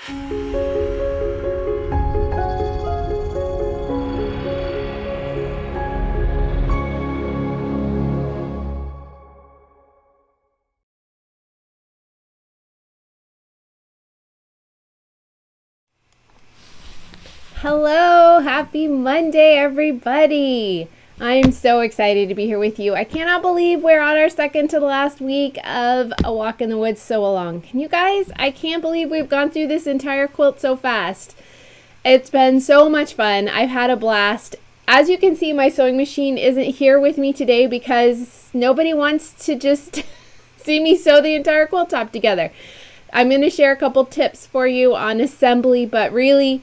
Hello, happy Monday, everybody. I'm so excited to be here with you. I cannot believe we're on our second to the last week of A Walk in the Woods Sew Along. Can you guys? I can't believe we've gone through this entire quilt so fast. It's been so much fun. I've had a blast. As you can see, my sewing machine isn't here with me today because nobody wants to just see me sew the entire quilt top together. I'm going to share a couple tips for you on assembly, but really,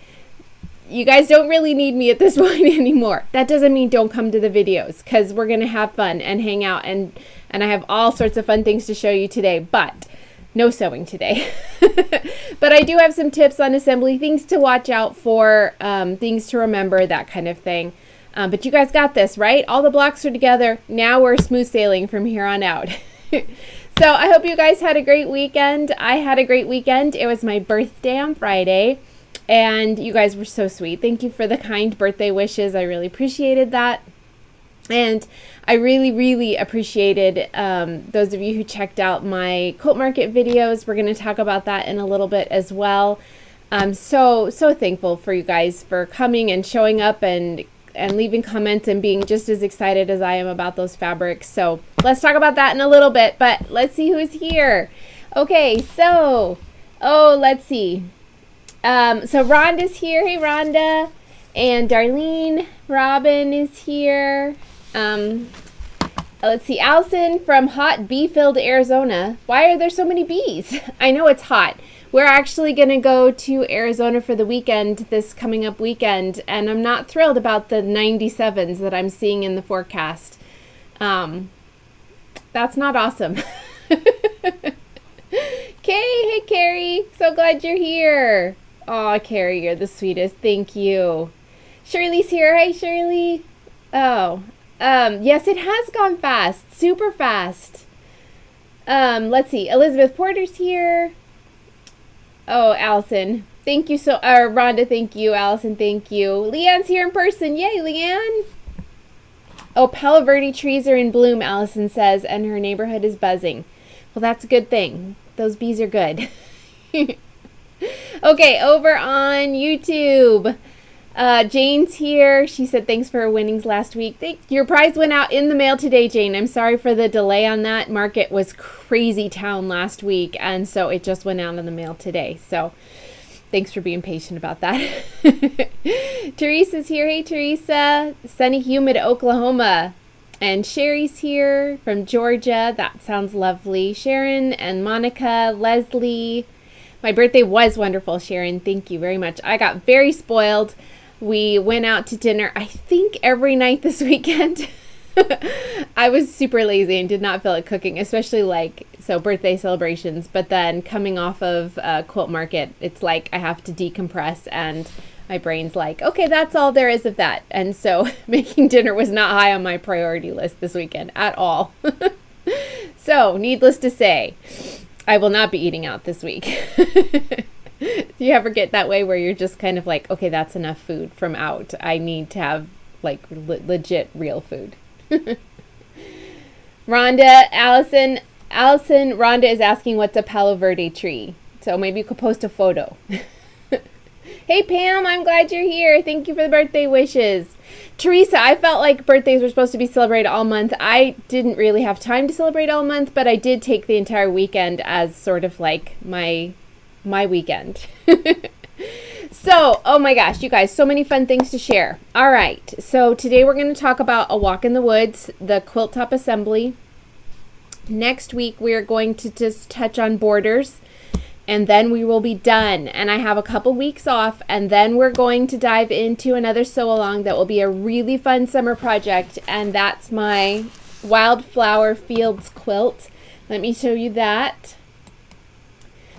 you guys don't really need me at this point anymore. That doesn't mean don't come to the videos, because we're going to have fun and hang out, and I have all sorts of fun things to show you today, but no sewing today. But I do have some tips on assembly, things to watch out for, things to remember, that kind of thing. But you guys got this, right? All the blocks are together. Now we're smooth sailing from here on out. So I hope you guys had a great weekend. I had a great weekend. It was my birthday on Friday. And you guys were so sweet. Thank you for the kind birthday wishes. I really appreciated that. And I really, really appreciated those of you who checked out my quilt market videos. We're going to talk about that in a little bit as well. I'm so thankful for you guys for coming and showing up and leaving comments and being just as excited as I am about those fabrics. So let's talk about that in a little bit, but let's see who's here. Okay, so, let's see. So Rhonda's here. Hey, Rhonda. And Darlene, Robin is here. Let's see. Allison from hot bee-filled Arizona. Why are there so many bees? I know it's hot. We're actually going to go to Arizona for the weekend, this coming up weekend, and I'm not thrilled about the 97s that I'm seeing in the forecast. That's not awesome. Hey, Carrie. So glad you're here. Aw, Carrie, you're the sweetest. Thank you. Shirley's here. Hi, Shirley. Yes, it has gone fast. Super fast. Let's see. Elizabeth Porter's here. Oh, Allison. Thank you Rhonda, thank you. Allison, thank you. Leanne's here in person. Yay, Leanne. Oh, Palo Verde trees are in bloom, Allison says, and her neighborhood is buzzing. Well, that's a good thing. Those bees are good. Okay, over on YouTube, Jane's here. She said thanks for her winnings last week. Your prize went out in the mail today, Jane. I'm sorry for the delay on that. Market was crazy town last week, and so it just went out in the mail today. So thanks for being patient about that. Teresa's here. Hey, Teresa. Sunny, humid Oklahoma. And Sherry's here from Georgia. That sounds lovely. Sharon and Monica, Leslie. My birthday was wonderful, Sharon. Thank you very much. I got very spoiled. We went out to dinner, I think, every night this weekend. I was super lazy and did not feel like cooking, especially birthday celebrations. But then coming off of Quilt Market, it's like I have to decompress, and my brain's like, okay, that's all there is of that. And so making dinner was not high on my priority list this weekend at all. So needless to say, I will not be eating out this week. Do you ever get that way where you're just kind of like, okay, that's enough food from out. I need to have legit real food. Rhonda, Allison, Rhonda is asking what's a Palo Verde tree. So maybe you could post a photo. Hey, Pam, I'm glad you're here. Thank you for the birthday wishes. Teresa, I felt like birthdays were supposed to be celebrated all month. I didn't really have time to celebrate all month, but I did take the entire weekend as sort of like my weekend. So, oh my gosh, you guys, so many fun things to share. All right, so today we're going to talk about A Walk in the Woods, the quilt top assembly. Next week, we are going to just touch on borders, and then we will be done. And I have a couple weeks off, and then we're going to dive into another sew along that will be a really fun summer project, and that's my Wildflower Fields quilt. Let me show you that.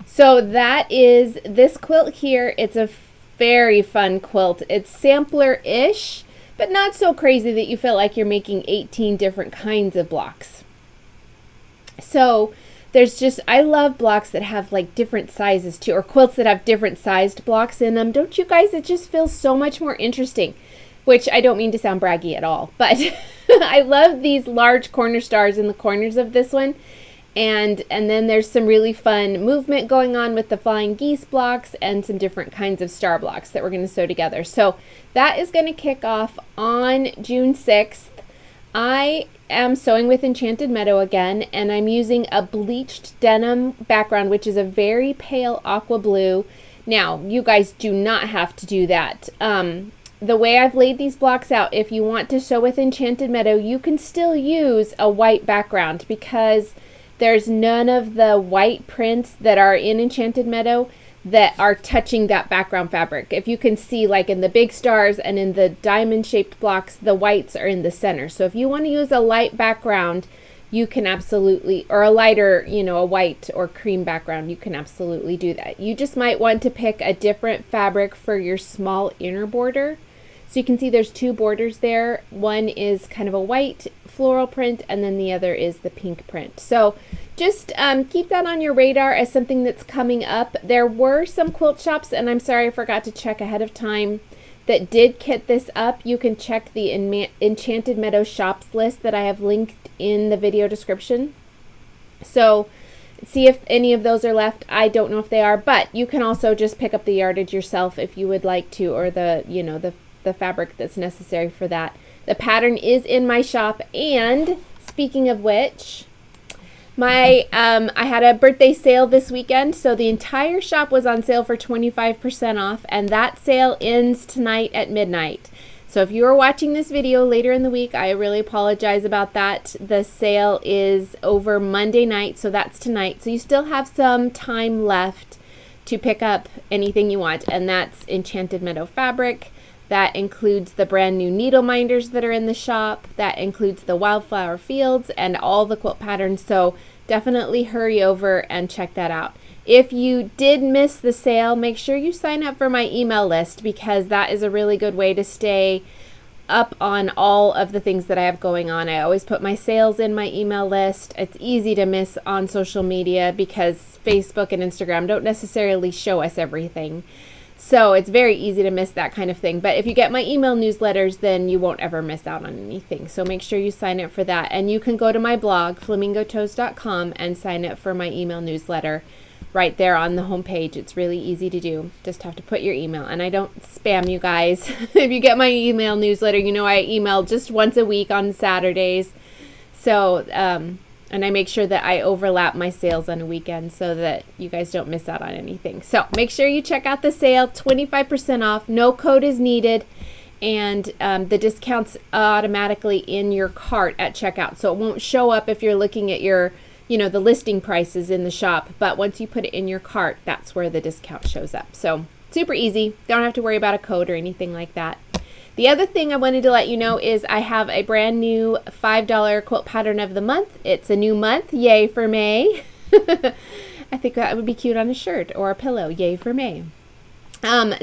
So that is this quilt here. It's a very fun quilt. It's sampler-ish, but not so crazy that you feel like you're making 18 different kinds of blocks. So there's just, I love blocks that have like different sizes too, or quilts that have different sized blocks in them. Don't you guys? It just feels so much more interesting, which I don't mean to sound braggy at all, but I love these large corner stars in the corners of this one. And then there's some really fun movement going on with the flying geese blocks and some different kinds of star blocks that we're going to sew together. So that is going to kick off on June 6th. I am sewing with Enchanted Meadow again, and I'm using a bleached denim background, which is a very pale aqua blue. Now, you guys do not have to do that. The way I've laid these blocks out, if you want to sew with Enchanted Meadow, you can still use a white background because there's none of the white prints that are in Enchanted Meadow that are touching that background fabric. If you can see, like in the big stars and in the diamond shaped blocks, the whites are in the center. So if you want to use a light background, you can absolutely, or a lighter, you know, a white or cream background, you can absolutely do that. You just might want to pick a different fabric for your small inner border. So you can see there's two borders there. One is kind of a white floral print, and then the other is the pink print. So just keep that on your radar as something that's coming up. There were some quilt shops, and I'm sorry I forgot to check ahead of time, that did kit this up. You can check the Enchanted Meadow shops list that I have linked in the video description. So see if any of those are left. I don't know if they are, but you can also just pick up the yardage yourself if you would like to, or the, you know, the fabric that's necessary for that. The pattern is in my shop, and speaking of which, I had a birthday sale this weekend, so the entire shop was on sale for 25% off, and that sale ends tonight at midnight. So if you are watching this video later in the week, I really apologize about that. The sale is over Monday night, so that's tonight. So you still have some time left to pick up anything you want, and that's Enchanted Meadow fabric. That includes the brand new needle minders that are in the shop. That includes the Wildflower fields and all the quilt patterns. So definitely hurry over and check that out. If you did miss the sale, make sure you sign up for my email list, because that is a really good way to stay up on all of the things that I have going on. I always put my sales in my email list. It's easy to miss on social media because Facebook and Instagram don't necessarily show us everything. So it's very easy to miss that kind of thing. But if you get my email newsletters, then you won't ever miss out on anything. So make sure you sign up for that. And you can go to my blog, flamingotoes.com, and sign up for my email newsletter right there on the homepage. It's really easy to do. Just have to put your email. And I don't spam you guys. If you get my email newsletter, you know I email just once a week on Saturdays. So, and I make sure that I overlap my sales on a weekend so that you guys don't miss out on anything. So make sure you check out the sale, 25% off, no code is needed, and the discount's automatically in your cart at checkout. So it won't show up if you're looking at your, you know, the listing prices in the shop, but once you put it in your cart, that's where the discount shows up. So super easy, don't have to worry about a code or anything like that. The other thing I wanted to let you know is I have a brand new $5 quilt pattern of the month. It's a new month. Yay for May. I think that would be cute on a shirt or a pillow. Yay for May.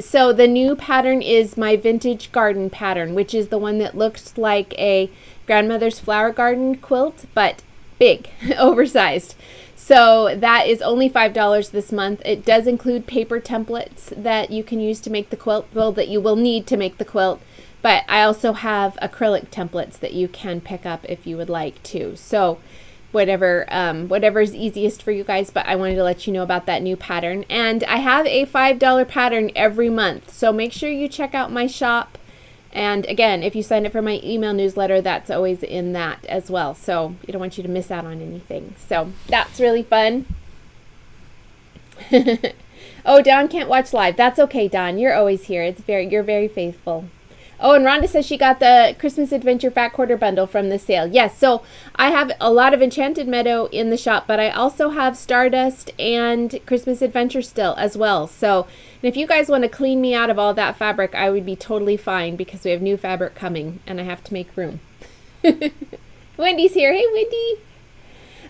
So the new pattern is my vintage garden pattern, which is the one that looks like a grandmother's flower garden quilt, but big, oversized. So that is only $5 this month. It does include paper templates that you can use to make the quilt, well, that you will need to make the quilt. But I also have acrylic templates that you can pick up if you would like to. So whatever is easiest for you guys, but I wanted to let you know about that new pattern. And I have a $5 pattern every month. So make sure you check out my shop. And again, if you sign up for my email newsletter, that's always in that as well. So I don't want you to miss out on anything. So that's really fun. Oh, Dawn can't watch live. That's okay, Dawn. You're always here. You're very faithful. Oh, and Rhonda says she got the Christmas Adventure Fat Quarter Bundle from the sale. Yes, so I have a lot of Enchanted Meadow in the shop, but I also have Stardust and Christmas Adventure still as well. So if you guys want to clean me out of all that fabric, I would be totally fine because we have new fabric coming and I have to make room. Wendy's here. Hey, Wendy.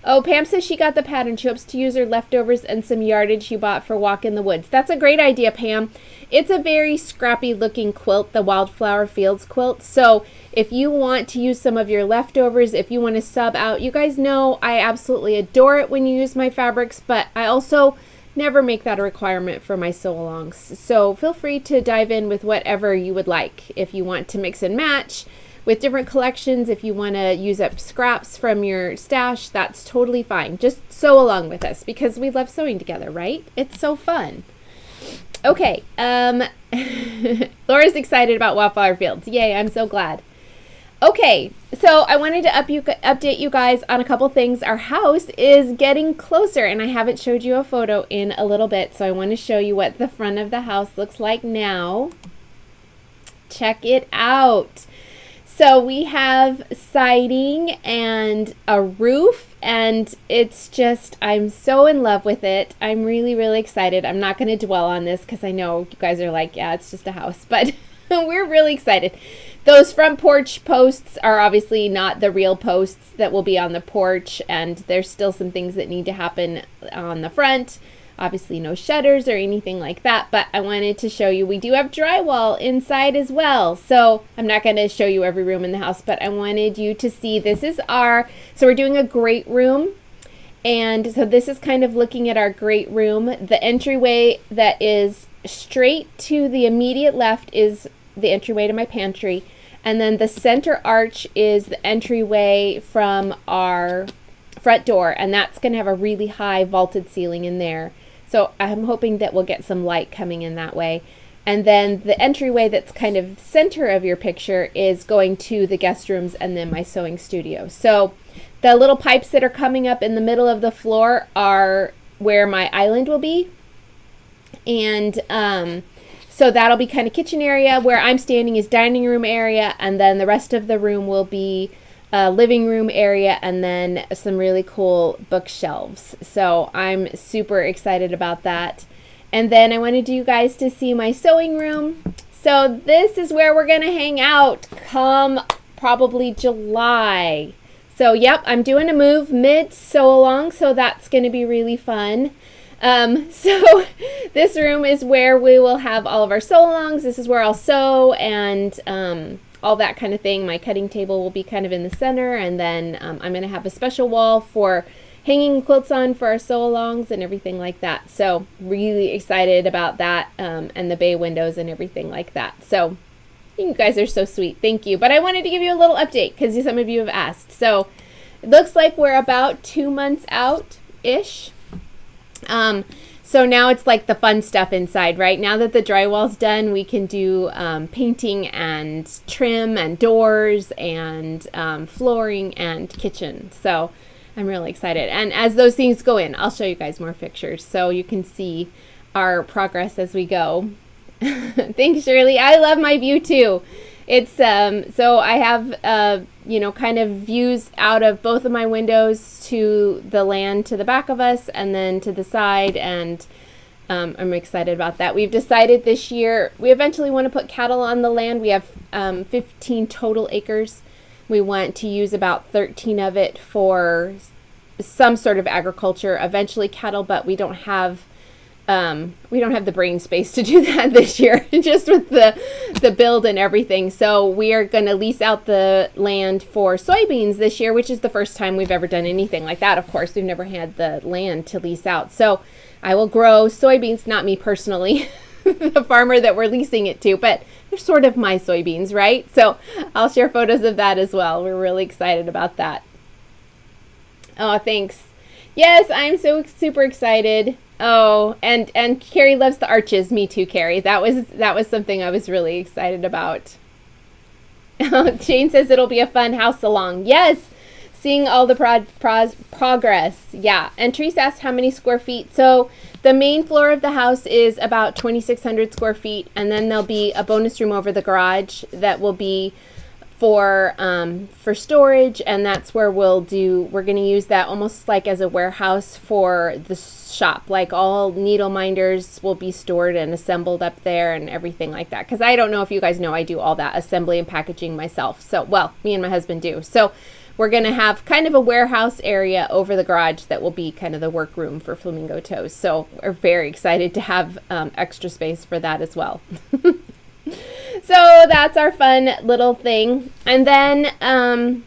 Oh, Pam says she got the pattern. She hopes to use her leftovers and some yardage she bought for Walk in the Woods. That's a great idea, Pam. It's a very scrappy looking quilt, the Wildflower Fields quilt. So if you want to use some of your leftovers, if you want to sub out, you guys know I absolutely adore it when you use my fabrics, but I also never make that a requirement for my sew-alongs. So feel free to dive in with whatever you would like. If you want to mix and match with different collections, if you want to use up scraps from your stash, that's totally fine. Just sew along with us because we love sewing together, right? It's so fun. Okay, Laura's excited about Wildflower Fields. Yay, I'm so glad. Okay, so I wanted to update you guys on a couple things. Our house is getting closer, and I haven't showed you a photo in a little bit, so I want to show you what the front of the house looks like now. Check it out. So we have siding and a roof, and it's just, I'm so in love with it. I'm really, really excited. I'm not going to dwell on this because I know you guys are like, yeah, it's just a house, but we're really excited. Those front porch posts are obviously not the real posts that will be on the porch, and there's still some things that need to happen on the front. Obviously no shutters or anything like that, but I wanted to show you we do have drywall inside as well. So I'm not going to show you every room in the house, but I wanted you to see this is so we're doing a great room. And so this is kind of looking at our great room. The entryway that is straight to the immediate left is the entryway to my pantry. And then the center arch is the entryway from our front door, and that's going to have a really high vaulted ceiling in there. So I'm hoping that we'll get some light coming in that way. And then the entryway that's kind of center of your picture is going to the guest rooms and then my sewing studio. So the little pipes that are coming up in the middle of the floor are where my island will be. And so that'll be kind of kitchen area. Where I'm standing is dining room area, and then the rest of the room will be living room area, and then some really cool bookshelves. So I'm super excited about that. And then I wanted you guys to see my sewing room. So this is where we're gonna hang out come probably July. So yep, I'm doing a move mid sew along, so that's gonna be really fun. So this room is where we will have all of our sew alongs. This is where I'll sew and all that kind of thing. My cutting table will be kind of in the center, and then I'm going to have a special wall for hanging quilts on for our sew-alongs and everything like that. So really excited about that, and the bay windows and everything like that. So you guys are so sweet. Thank you. But I wanted to give you a little update because some of you have asked. So it looks like we're about 2 months out-ish. So now it's like the fun stuff inside, right? Now that the drywall's done, we can do painting and trim and doors and flooring and kitchen. So I'm really excited. And as those things go in, I'll show you guys more pictures so you can see our progress as we go. Thanks, Shirley. I love my view too. It's so I have kind of views out of both of my windows to the land to the back of us and then to the side, and I'm excited about that. We've decided this year we eventually want to put cattle on the land. We have 15 total acres. We want to use about 13 of it for some sort of agriculture, eventually cattle, but we don't have the brain space to do that this year, just with the build and everything. So we are going to lease out the land for soybeans this year, which is the first time we've ever done anything like that. Of course, we've never had the land to lease out. So I will grow soybeans, not me personally, the farmer that we're leasing it to, but they're sort of my soybeans, right? So I'll share photos of that as well. We're really excited about that. Oh, thanks. Yes, I'm so super excited. Oh, and Carrie loves the arches. Me too, Carrie. That was something I was really excited about. Jane says it'll be a fun house along. Yes, seeing all the progress. Yeah, and Therese asked how many square feet. So the main floor of the house is about 2,600 square feet, and then there'll be a bonus room over the garage that will be for storage, and that's where we're going to use that almost like as a warehouse for the shop. Like all needle minders will be stored and assembled up there and everything like that. Because I don't know if you guys know, I do all that assembly and packaging myself. So, well, me and my husband do. So we're going to have kind of a warehouse area over the garage that will be kind of the workroom for Flamingo Toes. So we're very excited to have extra space for that as well. So that's our fun little thing. And then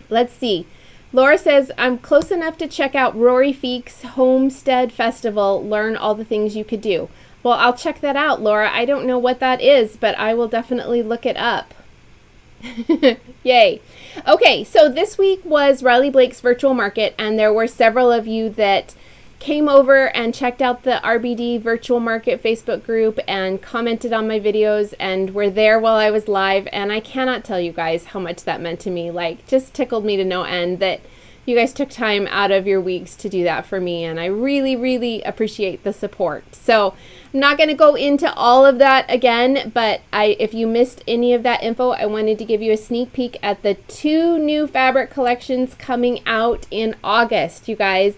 let's see. Laura says, I'm close enough to check out Rory Feek's Homestead Festival, learn all the things you could do. Well, I'll check that out, Laura. I don't know what that is, but I will definitely look it up. Yay. Okay, so this week was Riley Blake's virtual market, and there were several of you that came over and checked out the RBD virtual market Facebook group and commented on my videos and were there while I was live. And I cannot tell you guys how much that meant to me. Like, just tickled me to no end that you guys took time out of your weeks to do that for me. And I really, really appreciate the support. So I'm not going to go into all of that again, but if you missed any of that info, I wanted to give you a sneak peek at the 2 new fabric collections coming out in August, you guys.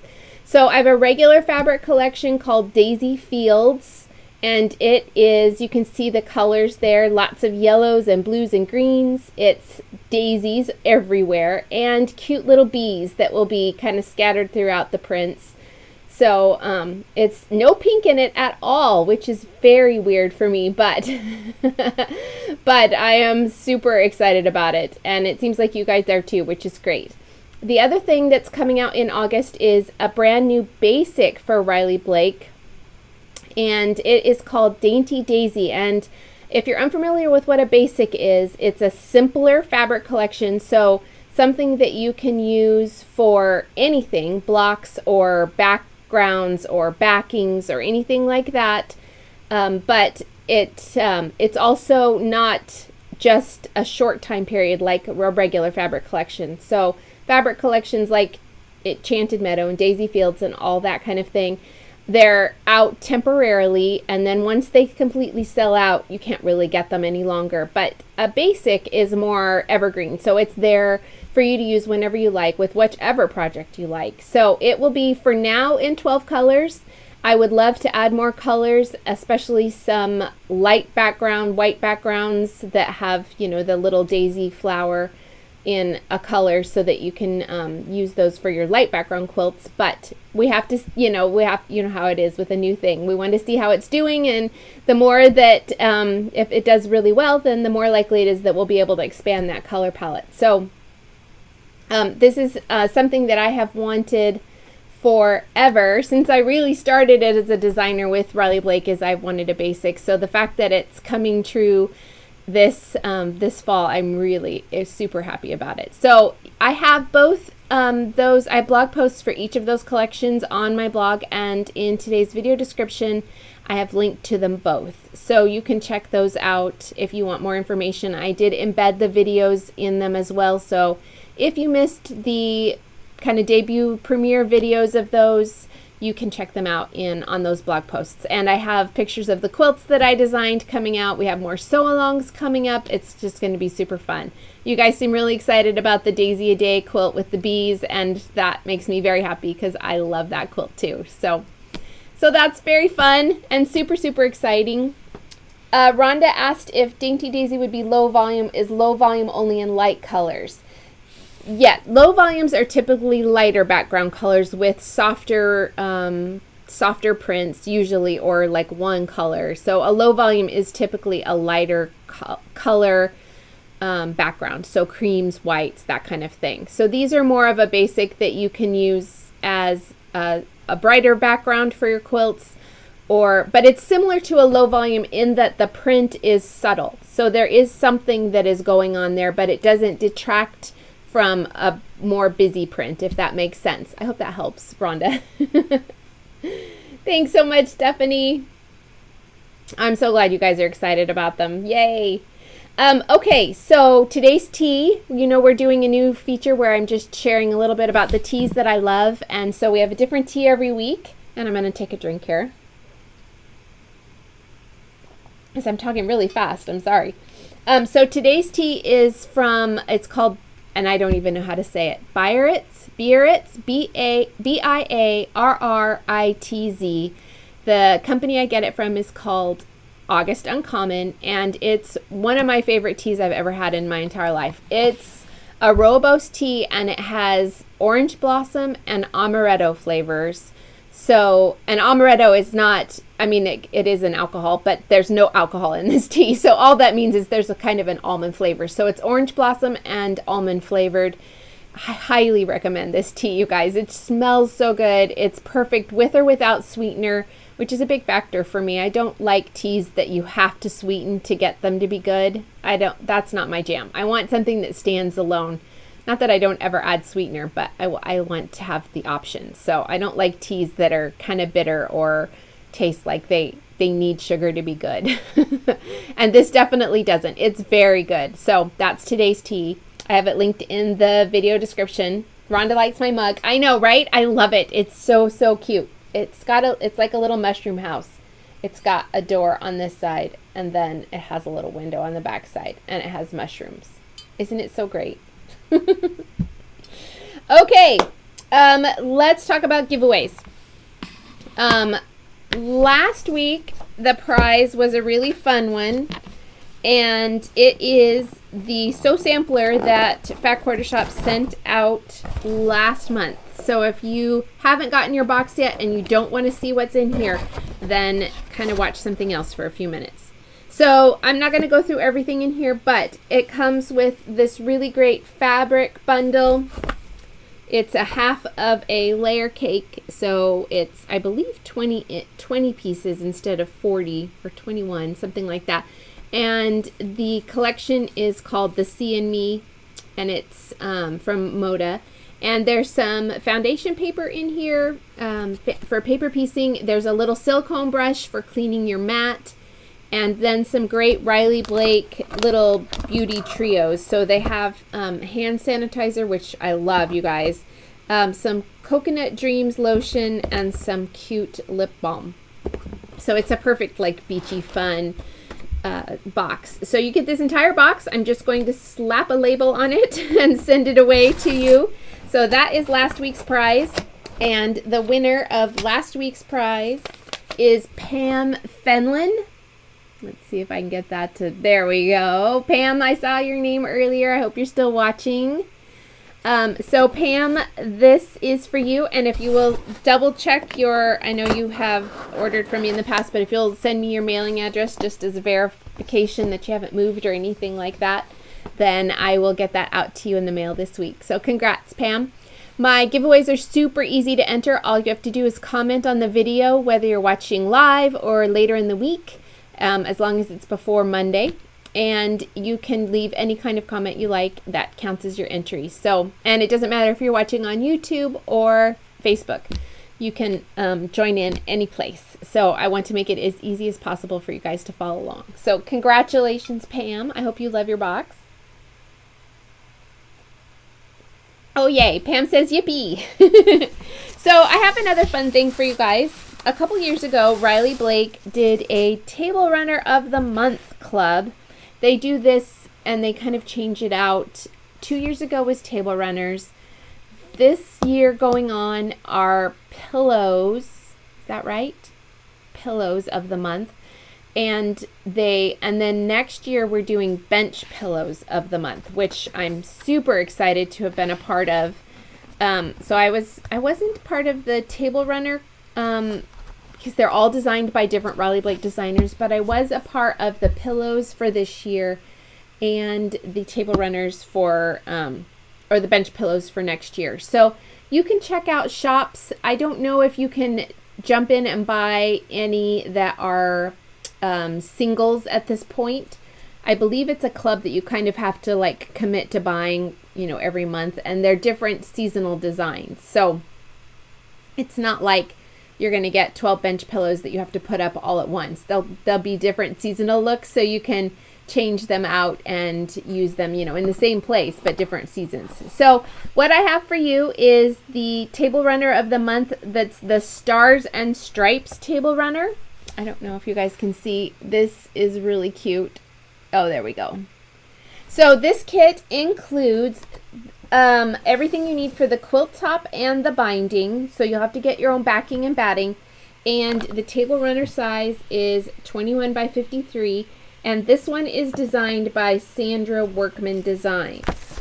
So I have a regular fabric collection called Daisy Fields, and it is, you can see the colors there, lots of yellows and blues and greens. It's daisies everywhere and cute little bees that will be kind of scattered throughout the prints. So it's no pink in it at all, which is very weird for me, but but I am super excited about it, and it seems like you guys are too, which is great. The other thing that's coming out in August is a brand new basic for Riley Blake, and it is called Dainty Daisy. And if you're unfamiliar with what a basic is, it's a simpler fabric collection, so something that you can use for anything, blocks or backgrounds or backings or anything like that. But it's also not just a short time period like a regular fabric collection. So fabric collections like Enchanted Meadow and Daisy Fields and all that kind of thing, they're out temporarily, and then once they completely sell out, you can't really get them any longer. But a basic is more evergreen, so it's there for you to use whenever you like with whichever project you like. So it will be for now in 12 colors. I would love to add more colors, especially some light background, white backgrounds that have, you know, the little daisy flower in a color so that you can use those for your light background quilts. But we have to, you know how it is with a new thing. We want to see how it's doing, and the more that if it does really well, then the more likely it is that we'll be able to expand that color palette. So this is something that I have wanted forever. Since I really started it as a designer with Riley Blake, is I've wanted a basic. So the fact that it's coming true this fall, I'm really super happy about it. So I have both those. I have blog posts for each of those collections on my blog, and in today's video description I have linked to them both, so you can check those out if you want more information. I did embed the videos in them as well, so if you missed the kind of debut premiere videos of those, you can check them out on those blog posts. And I have pictures of the quilts that I designed coming out. We have more sew-alongs coming up. It's just going to be super fun. You guys seem really excited about the Daisy a Day quilt with the bees, and that makes me very happy because I love that quilt too. So that's very fun and super, super exciting. Rhonda asked if Dainty Daisy would be low volume. Is low volume only in light colors? Yeah, low volumes are typically lighter background colors with softer prints usually, or like one color. So a low volume is typically a lighter color background, so creams, whites, that kind of thing. So these are more of a basic that you can use as a brighter background for your quilts, but it's similar to a low volume in that the print is subtle. So there is something that is going on there, but it doesn't detract from a more busy print, if that makes sense. I hope that helps, Rhonda. Thanks so much, Stephanie. I'm so glad you guys are excited about them. Yay. Okay, so today's tea, we're doing a new feature where I'm just sharing a little bit about the teas that I love. And so we have a different tea every week. And I'm going to take a drink here, because I'm talking really fast. I'm sorry. So today's tea is from, it's called, and I don't even know how to say it, Biarritz, Biarritz. The company I get it from is called August Uncommon, and it's one of my favorite teas I've ever had in my entire life. It's a rooibos tea, and it has orange blossom and amaretto flavors. So, and amaretto is not, I mean, it is an alcohol, but there's no alcohol in this tea. So all that means is there's a kind of an almond flavor. So it's orange blossom and almond flavored. I highly recommend this tea, you guys. It smells so good. It's perfect with or without sweetener, which is a big factor for me. I don't like teas that you have to sweeten to get them to be good. That's not my jam. I want something that stands alone. Not that I don't ever add sweetener, but I want to have the option. So I don't like teas that are kind of bitter or taste like they need sugar to be good. And this definitely doesn't. It's very good. So that's today's tea. I have it linked in the video description. Rhonda likes my mug. I know, right? I love it. It's so, so cute. It's like a little mushroom house. It's got a door on this side, and then it has a little window on the back side, and it has mushrooms. Isn't it so great? Okay, let's talk about giveaways. Last week, the prize was a really fun one, and it is the Sew Sampler that Fat Quarter Shop sent out last month. So if you haven't gotten your box yet and you don't want to see what's in here, then kind of watch something else for a few minutes. So I'm not going to go through everything in here, but it comes with this really great fabric bundle. It's a half of a layer cake, so it's, I believe, 20 pieces instead of 40 or 21, something like that. And the collection is called The Sea and Me, and it's from Moda. And there's some foundation paper in here for paper piecing. There's a little silicone brush for cleaning your mat. And then some great Riley Blake little beauty trios. So they have hand sanitizer, which I love, you guys. Some Coconut Dreams lotion and some cute lip balm. So it's a perfect, like, beachy, fun box. So you get this entire box. I'm just going to slap a label on it and send it away to you. So that is last week's prize. And the winner of last week's prize is Pam Fenlon. Let's see if I can get that to, there we go. Pam, I saw your name earlier. I hope you're still watching. So Pam, this is for you. And if you will double check your, I know you have ordered from me in the past, but if you'll send me your mailing address just as a verification that you haven't moved or anything like that, then I will get that out to you in the mail this week. So congrats, Pam. My giveaways are super easy to enter. All you have to do is comment on the video, whether you're watching live or later in the week. As long as it's before Monday, and you can leave any kind of comment you like. That counts as your entry. So, and it doesn't matter if you're watching on YouTube or Facebook, you can join in any place. So I want to make it as easy as possible for you guys to follow along. So congratulations, Pam. I hope you love your box. Oh yay, Pam says yippee. So I have another fun thing for you guys. A couple years ago, Riley Blake did a Table Runner of the Month club. They do this and they kind of change it out. 2 years ago was Table Runners. This year going on are pillows. Is that right? Pillows of the month. And then next year we're doing bench pillows of the month, which I'm super excited to have been a part of. So I wasn't part of the Table Runner because they're all designed by different Riley Blake designers, but I was a part of the pillows for this year and the Table Runners for, or the bench pillows for next year. So you can check out shops. I don't know if you can jump in and buy any that are singles at this point. I believe it's a club that you kind of have to like commit to buying, you know, every month, and they're different seasonal designs. So it's not like you're going to get 12 bench pillows that you have to put up all at once. They'll be different seasonal looks, so you can change them out and use them, you know, in the same place, but different seasons. So what I have for you is the Table Runner of the Month. That's the Stars and Stripes Table Runner. I don't know if you guys can see. This is really cute. Oh, there we go. So this kit includes everything you need for the quilt top and the binding. So you'll have to get your own backing and batting. And the Table Runner size is 21 by 53. And this one is designed by Sandra Workman Designs.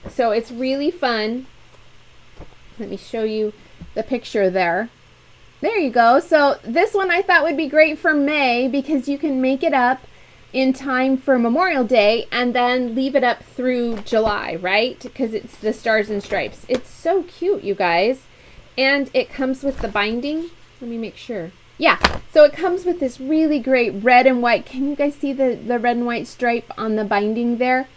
So it's really fun. Let me show you the picture there. There you go. So this one I thought would be great for May because you can make it up in time for Memorial Day and then leave it up through July, right? Because it's the Stars and Stripes. It's so cute, you guys. And it comes with the binding. Let me make sure. Yeah, so it comes with this really great red and white. Can you guys see the red and white stripe on the binding there?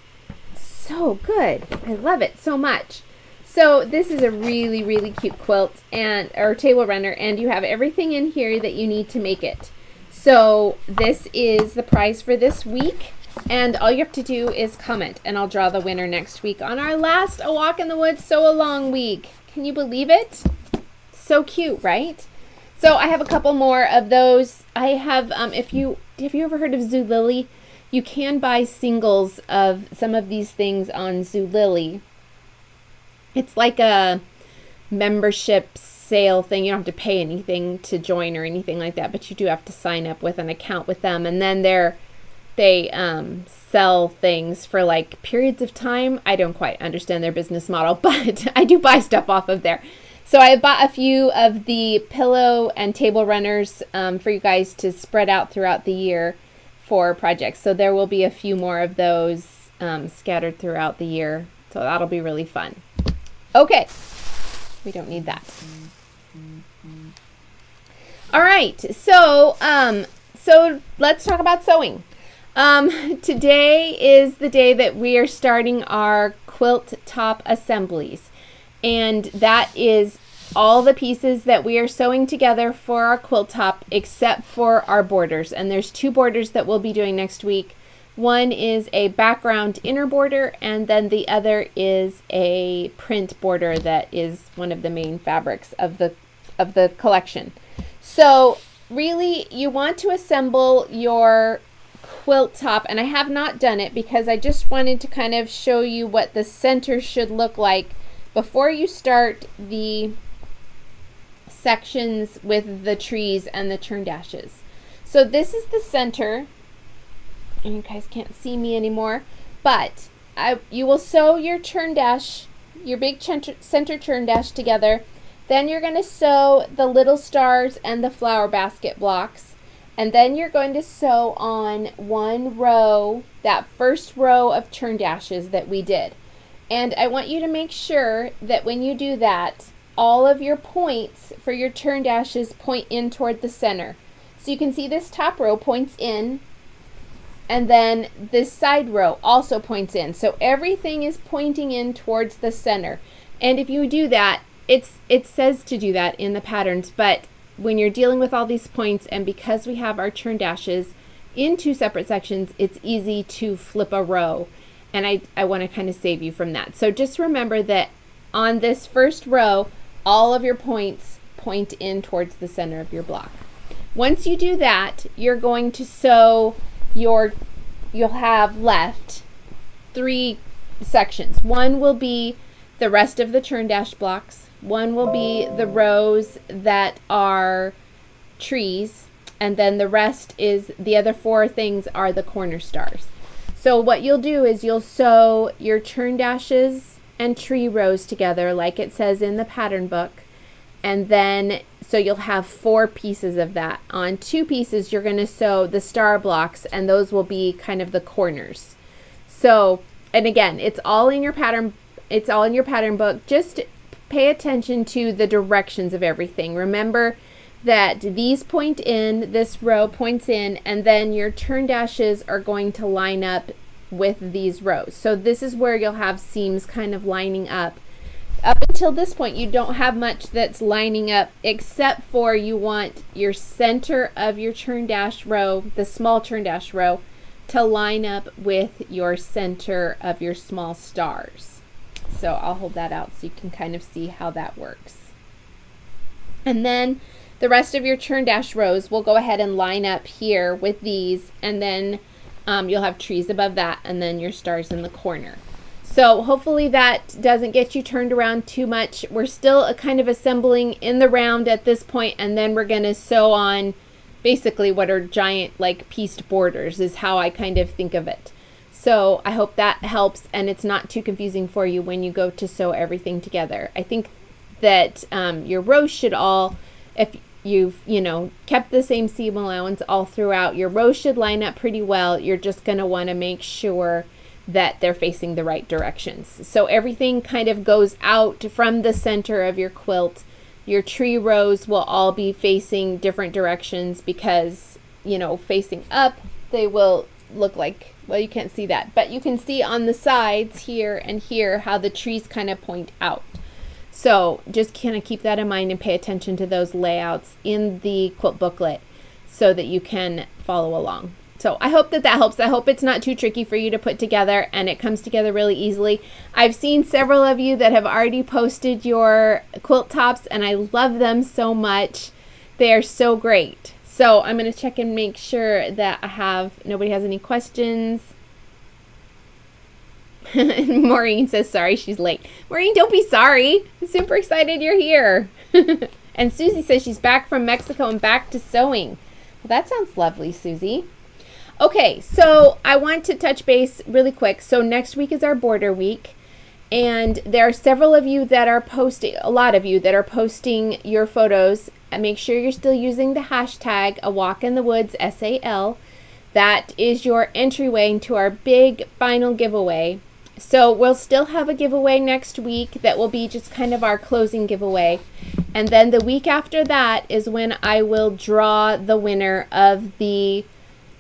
So good. I love it so much. So this is a really, really cute quilt or table runner, and you have everything in here that you need to make it. So this is the prize for this week, and all you have to do is comment, and I'll draw the winner next week on our last A Walk in the Woods Sew Along week. Can you believe it? So cute, right? So I have a couple more of those. I have, have you ever heard of Zulily? You can buy singles of some of these things on Zulily. It's like a membership sale thing. You don't have to pay anything to join or anything like that, but you do have to sign up with an account with them. And then they sell things for like periods of time. I don't quite understand their business model, but I do buy stuff off of there. So I bought a few of the pillow and table runners for you guys to spread out throughout the year for projects. So there will be a few more of those scattered throughout the year. So that'll be really fun. Okay, we don't need that. All right, so let's talk about sewing. Today is the day that we are starting our quilt top assemblies, and that is all the pieces that we are sewing together for our quilt top except for our borders. And there's 2 borders that we'll be doing next week. One is a background inner border, and then the other is a print border that is one of the main fabrics of the collection. So really, you want to assemble your quilt top, and I have not done it because I just wanted to kind of show you what the center should look like before you start the sections with the trees and the churn dashes. So this is the center, and you guys can't see me anymore, but you will sew your churn dash, your big center churn dash together. Then you're going to sew the little stars and the flower basket blocks, and then you're going to sew on one row, that first row of churn dashes that we did. And I want you to make sure that when you do that, all of your points for your churn dashes point in toward the center. So you can see this top row points in, and then this side row also points in. So everything is pointing in towards the center. And if you do that, it says to do that in the patterns, but when you're dealing with all these points, and because we have our churn dashes in 2 separate sections, it's easy to flip a row. And I want to kind of save you from that. So just remember that on this first row, all of your points point in towards the center of your block. Once you do that, you're going to sew you'll have left 3 sections. One will be the rest of the churn dash blocks. One will be the rows that are trees, and then the rest is the other 4 things are the corner stars. So what you'll do is you'll sew your churn dashes and tree rows together like it says in the pattern book, and then so you'll have 4 pieces of that. On 2 pieces you're going to sew the star blocks, and those will be kind of the corners. So, and again, it's all in your pattern book. Just pay attention to the directions of everything. Remember that these point in, this row points in, and then your churn dashes are going to line up with these rows. So this is where you'll have seams kind of lining up. Up until this point, you don't have much that's lining up, except for you want your center of your churn dash row, the small churn dash row, to line up with your center of your small stars. So I'll hold that out so you can kind of see how that works. And then the rest of your churn dash rows will go ahead and line up here with these, and then you'll have trees above that, and then your stars in the corner. So hopefully that doesn't get you turned around too much. We're still kind of assembling in the round at this point, and then we're going to sew on basically what are giant like pieced borders is how I kind of think of it. So I hope that helps and it's not too confusing for you when you go to sew everything together. I think that your rows should all, if you've, kept the same seam allowance all throughout, your rows should line up pretty well. You're just going to want to make sure that they're facing the right directions. So everything kind of goes out from the center of your quilt. Your tree rows will all be facing different directions because, facing up, they will look like, well, you can't see that, but you can see on the sides here and here how the trees kind of point out. So just kind of keep that in mind and pay attention to those layouts in the quilt booklet so that you can follow along. So I hope that helps. I hope it's not too tricky for you to put together and it comes together really easily. I've seen several of you that have already posted your quilt tops and I love them so much. They are so great. So I'm going to check and make sure that nobody has any questions. Maureen says, sorry, she's late. Maureen, don't be sorry. I'm super excited you're here. And Susie says she's back from Mexico and back to sewing. Well, that sounds lovely, Susie. Okay, so I want to touch base really quick. So next week is our border week. And there are several of you that are posting, a lot of you that are posting your photos. And make sure you're still using the hashtag A Walk in the Woods SAL. That is your entryway into our big final giveaway. So we'll still have a giveaway next week that will be just kind of our closing giveaway. And then the week after that is when I will draw the winner of the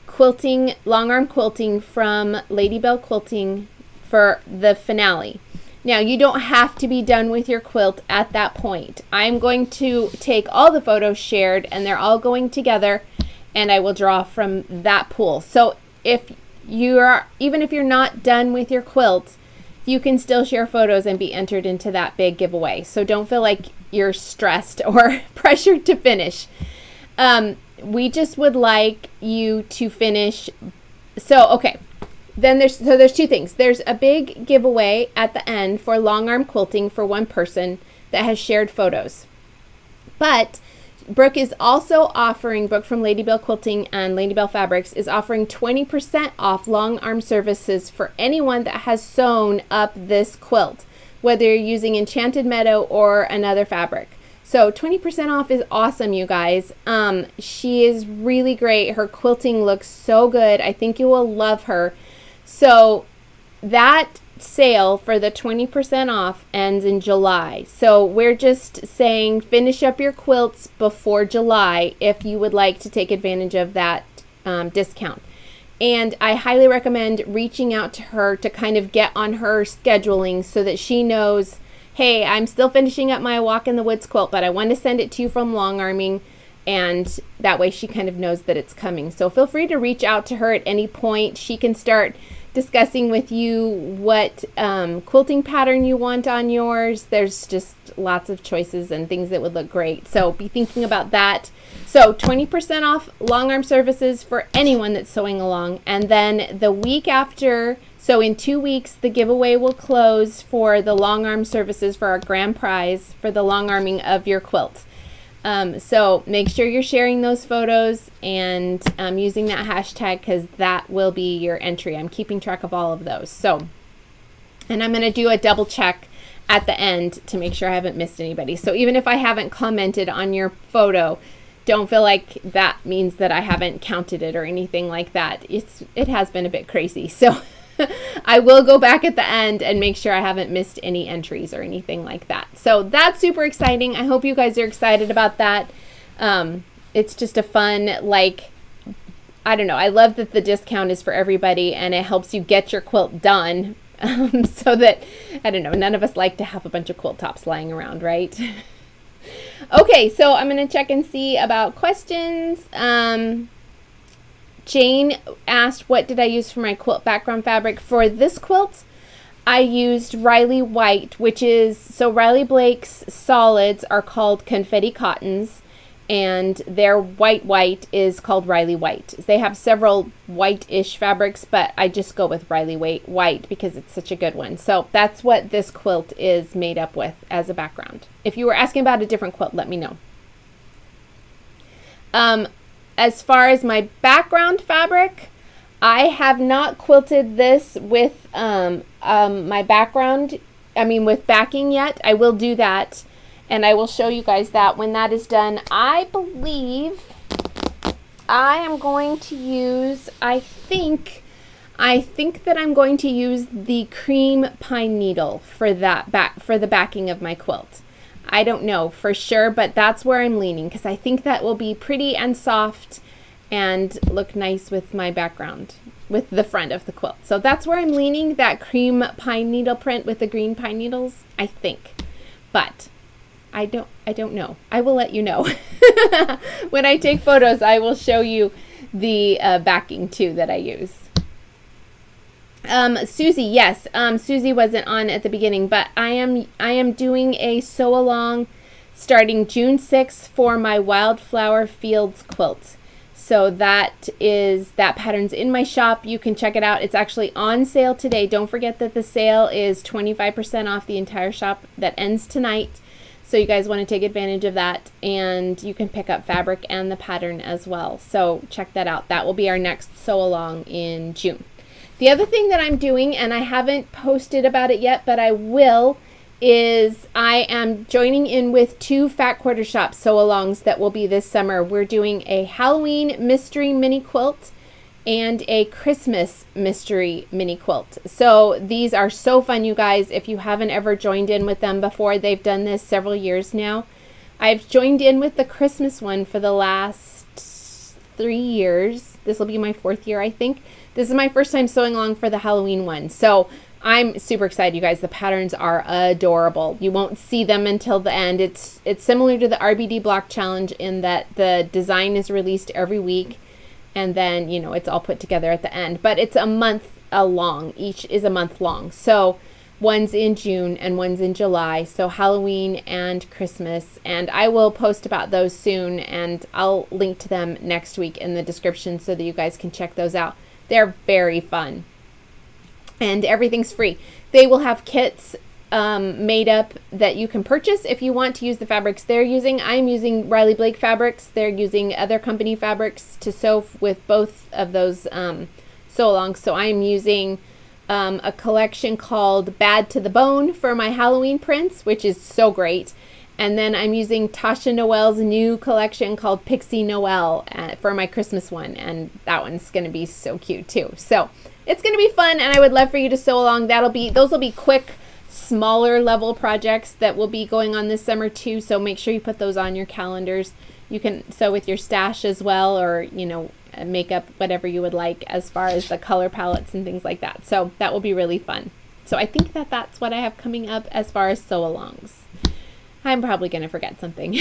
quilting, long arm quilting from Lady Belle Quilting for the finale. Now, you don't have to be done with your quilt at that point. I'm going to take all the photos shared and they're all going together and I will draw from that pool. So even if you're not done with your quilt, you can still share photos and be entered into that big giveaway. So don't feel like you're stressed or pressured to finish. We just would like you to finish. So, okay. Then there's two things. There's a big giveaway at the end for long arm quilting for one person that has shared photos. But Brooke from Lady Belle Quilting and Lady Belle Fabrics is offering 20% off long arm services for anyone that has sewn up this quilt, whether you're using Enchanted Meadow or another fabric. So 20% off is awesome, you guys. She is really great. Her quilting looks so good. I think you will love her. So that sale for the 20% off ends in July. So we're just saying finish up your quilts before July if you would like to take advantage of that discount. And I highly recommend reaching out to her to kind of get on her scheduling so that she knows, hey, I'm still finishing up my Walk in the Woods quilt, but I want to send it to you from long arming. And that way she kind of knows that it's coming. So feel free to reach out to her at any point. She can start discussing with you what quilting pattern you want on yours. There's just lots of choices and things that would look great. So be thinking about that. So 20% off long arm services for anyone that's sewing along. And then the week after, so in 2 weeks, the giveaway will close for the long arm services for our grand prize for the long arming of your quilt. So make sure you're sharing those photos and using that hashtag because that will be your entry. I'm keeping track of all of those. So, and I'm going to do a double check at the end to make sure I haven't missed anybody. So even if I haven't commented on your photo, don't feel like that means that I haven't counted it or anything like that. It has been a bit crazy. So I will go back at the end and make sure I haven't missed any entries or anything like that. So that's super exciting. I hope you guys are excited about that. It's just a fun, I don't know. I love that the discount is for everybody and it helps you get your quilt done so that, I don't know, none of us like to have a bunch of quilt tops lying around, right? Okay, so I'm going to check and see about questions. Jane asked, what did I use for my quilt background fabric? For this quilt, I used Riley White, so Riley Blake's solids are called confetti cottons, and their white is called Riley White. They have several white-ish fabrics, but I just go with Riley White because it's such a good one. So that's what this quilt is made up with as a background. If you were asking about a different quilt, let me know. As far as my background fabric, I have not quilted this with my background, with backing yet. I will do that, and I will show you guys that when that is done. I believe I am going to use, I think that I'm going to use the cream pine needle for the backing of my quilt. I don't know for sure, but that's where I'm leaning, because I think that will be pretty and soft and look nice with my background, with the front of the quilt. So that's where I'm leaning, that cream pine needle print with the green pine needles, I think. But I don't know. I will let you know. When I take photos, I will show you the backing too that I use. Susie, yes. Susie wasn't on at the beginning, but I am doing a sew along starting June 6th for my Wildflower Fields quilt. So that pattern's in my shop. You can check it out. It's actually on sale today. Don't forget that the sale is 25% off the entire shop. That ends tonight. So you guys want to take advantage of that, and you can pick up fabric and the pattern as well. So check that out. That will be our next sew along in June. The other thing that I'm doing, and I haven't posted about it yet, but I will, is I am joining in with 2 Fat Quarter Shop sew-alongs that will be this summer. We're doing a Halloween mystery mini quilt and a Christmas mystery mini quilt. So these are so fun, you guys. If you haven't ever joined in with them before, they've done this several years now. I've joined in with the Christmas one for the last 3 years. This will be my 4th year, I think. This is my first time sewing along for the Halloween one. So I'm super excited, you guys. The patterns are adorable. You won't see them until the end. It's similar to the RBD block challenge in that the design is released every week, and then, you know, it's all put together at the end. But it's a month long. Each is a month long. So one's in June and one's in July. So Halloween and Christmas. And I will post about those soon, and I'll link to them next week in the description so that you guys can check those out. They're very fun. And everything's free. They will have kits made up that you can purchase if you want to use the fabrics they're using. I'm using Riley Blake fabrics. They're using other company fabrics to sew with both of those sew-alongs. So I'm using a collection called Bad to the Bone for my Halloween prints, which is so great. And then I'm using Tasha Noel's new collection called Pixie Noel for my Christmas one. And that one's going to be so cute too. So it's going to be fun, and I would love for you to sew along. Those will be quick, smaller level projects that will be going on this summer too. So make sure you put those on your calendars. You can sew with your stash as well, or, you know, make up whatever you would like as far as the color palettes and things like that. So that will be really fun. So I think that that's what I have coming up as far as sew-alongs. I'm probably going to forget something.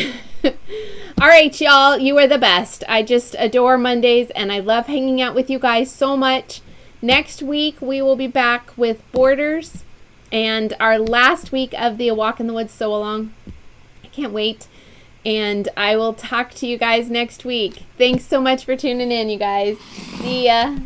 All right, y'all, you are the best. I just adore Mondays, and I love hanging out with you guys so much. Next week, we will be back with borders and our last week of the Walk in the Woods sew-along. I can't wait. And I will talk to you guys next week. Thanks so much for tuning in, you guys. See ya.